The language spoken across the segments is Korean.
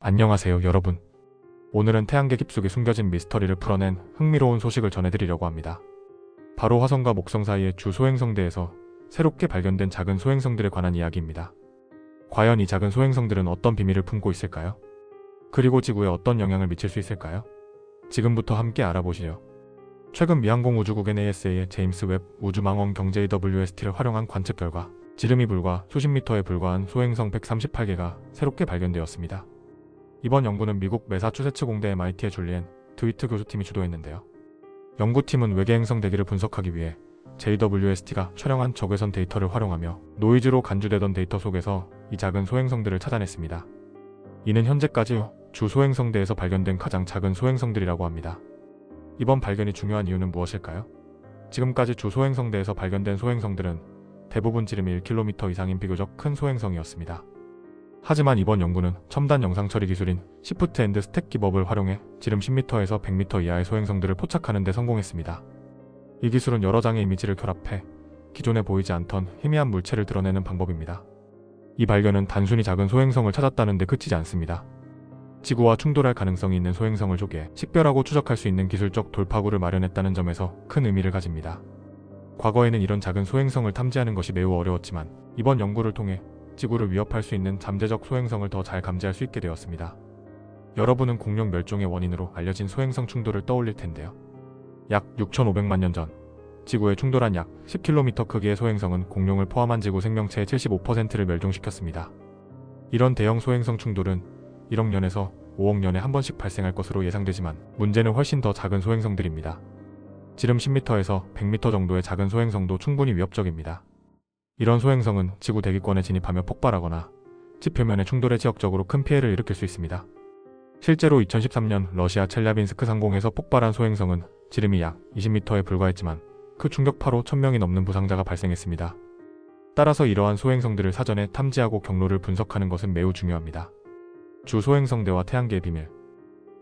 안녕하세요, 여러분. 오늘은 태양계 깊숙이 숨겨진 미스터리를 풀어낸 흥미로운 소식을 전해드리려고 합니다. 바로 화성과 목성 사이의 주 소행성대에서 새롭게 발견된 작은 소행성들에 관한 이야기입니다. 과연 이 작은 소행성들은 어떤 비밀을 품고 있을까요? 그리고 지구에 어떤 영향을 미칠 수 있을까요? 지금부터 함께 알아보시죠. 최근 미항공 우주국 NASA의 제임스 웹 우주망원 경제 WST를 활용한 관측 결과 지름이 불과 수십 미터에 불과한 소행성 138개가 새롭게 발견되었습니다. 이번 연구는 미국 매사추세츠 공대 MIT의 줄리엔 드위트 교수팀이 주도했는데요. 연구팀은 외계 행성 대기를 분석하기 위해 JWST가 촬영한 적외선 데이터를 활용하며 노이즈로 간주되던 데이터 속에서 이 작은 소행성들을 찾아냈습니다. 이는 현재까지 주 소행성대에서 발견된 가장 작은 소행성들이라고 합니다. 이번 발견이 중요한 이유는 무엇일까요? 지금까지 주 소행성대에서 발견된 소행성들은 대부분 지름이 1km 이상인 비교적 큰 소행성이었습니다. 하지만 이번 연구는 첨단 영상 처리 기술인 시프트 앤드 스택 기법을 활용해 지름 10m에서 100m 이하의 소행성들을 포착하는 데 성공했습니다. 이 기술은 여러 장의 이미지를 결합해 기존에 보이지 않던 희미한 물체를 드러내는 방법입니다. 이 발견은 단순히 작은 소행성을 찾았다는 데 그치지 않습니다. 지구와 충돌할 가능성이 있는 소행성을 쪼개 식별하고 추적할 수 있는 기술적 돌파구를 마련했다는 점에서 큰 의미를 가집니다. 과거에는 이런 작은 소행성을 탐지하는 것이 매우 어려웠지만 이번 연구를 통해 지구를 위협할 수 있는 잠재적 소행성을 더 잘 감지할 수 있게 되었습니다. 여러분은 공룡 멸종의 원인으로 알려진 소행성 충돌을 떠올릴 텐데요. 약 6,500만 년 전 지구에 충돌한 약 10km 크기의 소행성은 공룡을 포함한 지구 생명체의 75%를 멸종시켰습니다. 이런 대형 소행성 충돌은 1억 년에서 5억 년에 한 번씩 발생할 것으로 예상되지만 문제는 훨씬 더 작은 소행성들입니다. 지름 10m에서 100m 정도의 작은 소행성도 충분히 위협적입니다. 이런 소행성은 지구 대기권에 진입하며 폭발하거나 지표면의 충돌에 지역적으로 큰 피해를 일으킬 수 있습니다. 실제로 2013년 러시아 첼야빈스크 상공에서 폭발한 소행성은 지름이 약 20m에 불과했지만 그 충격파로 1000명이 넘는 부상자가 발생했습니다. 따라서 이러한 소행성들을 사전에 탐지하고 경로를 분석하는 것은 매우 중요합니다. 주 소행성대와 태양계의 비밀.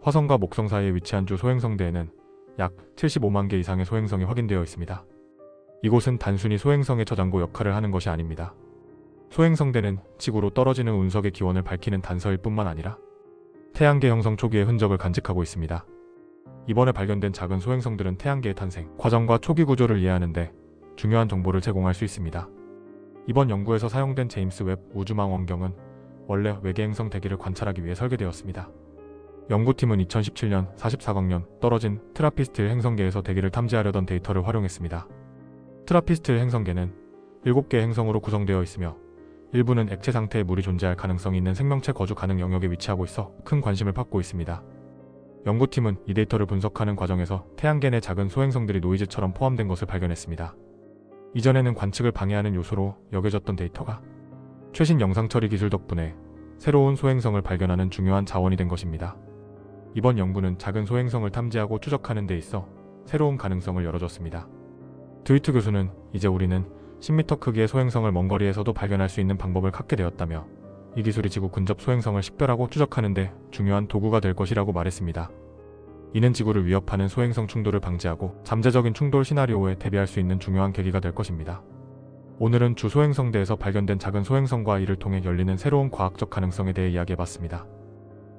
화성과 목성 사이에 위치한 주 소행성대에는 약 75만 개 이상의 소행성이 확인되어 있습니다. 이곳은 단순히 소행성의 저장고 역할을 하는 것이 아닙니다. 소행성대는 지구로 떨어지는 운석의 기원을 밝히는 단서일 뿐만 아니라 태양계 형성 초기의 흔적을 간직하고 있습니다. 이번에 발견된 작은 소행성들은 태양계의 탄생 과정과 초기 구조를 이해하는 데 중요한 정보를 제공할 수 있습니다. 이번 연구에서 사용된 제임스 웹 우주망원경은 원래 외계 행성 대기를 관찰하기 위해 설계되었습니다. 연구팀은 2017년 44광년 떨어진 트라피스트 행성계에서 대기를 탐지하려던 데이터를 활용했습니다. 트라피스트 행성계는 7개의 행성으로 구성되어 있으며 일부는 액체 상태의 물이 존재할 가능성이 있는 생명체 거주 가능 영역에 위치하고 있어 큰 관심을 받고 있습니다. 연구팀은 이 데이터를 분석하는 과정에서 태양계 내 작은 소행성들이 노이즈처럼 포함된 것을 발견했습니다. 이전에는 관측을 방해하는 요소로 여겨졌던 데이터가 최신 영상 처리 기술 덕분에 새로운 소행성을 발견하는 중요한 자원이 된 것입니다. 이번 연구는 작은 소행성을 탐지하고 추적하는 데 있어 새로운 가능성을 열어줬습니다. 드위트 교수는 이제 우리는 10m 크기의 소행성을 먼 거리에서도 발견할 수 있는 방법을 갖게 되었다며 이 기술이 지구 근접 소행성을 식별하고 추적하는 데 중요한 도구가 될 것이라고 말했습니다. 이는 지구를 위협하는 소행성 충돌을 방지하고 잠재적인 충돌 시나리오에 대비할 수 있는 중요한 계기가 될 것입니다. 오늘은 주 소행성대에서 발견된 작은 소행성과 이를 통해 열리는 새로운 과학적 가능성에 대해 이야기해봤습니다.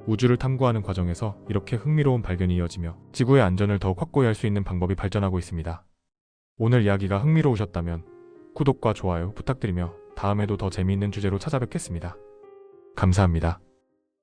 우주를 탐구하는 과정에서 이렇게 흥미로운 발견이 이어지며 지구의 안전을 더욱 확고히 할 수 있는 방법이 발전하고 있습니다. 오늘 이야기가 흥미로우셨다면 구독과 좋아요 부탁드리며 다음에도 더 재미있는 주제로 찾아뵙겠습니다. 감사합니다.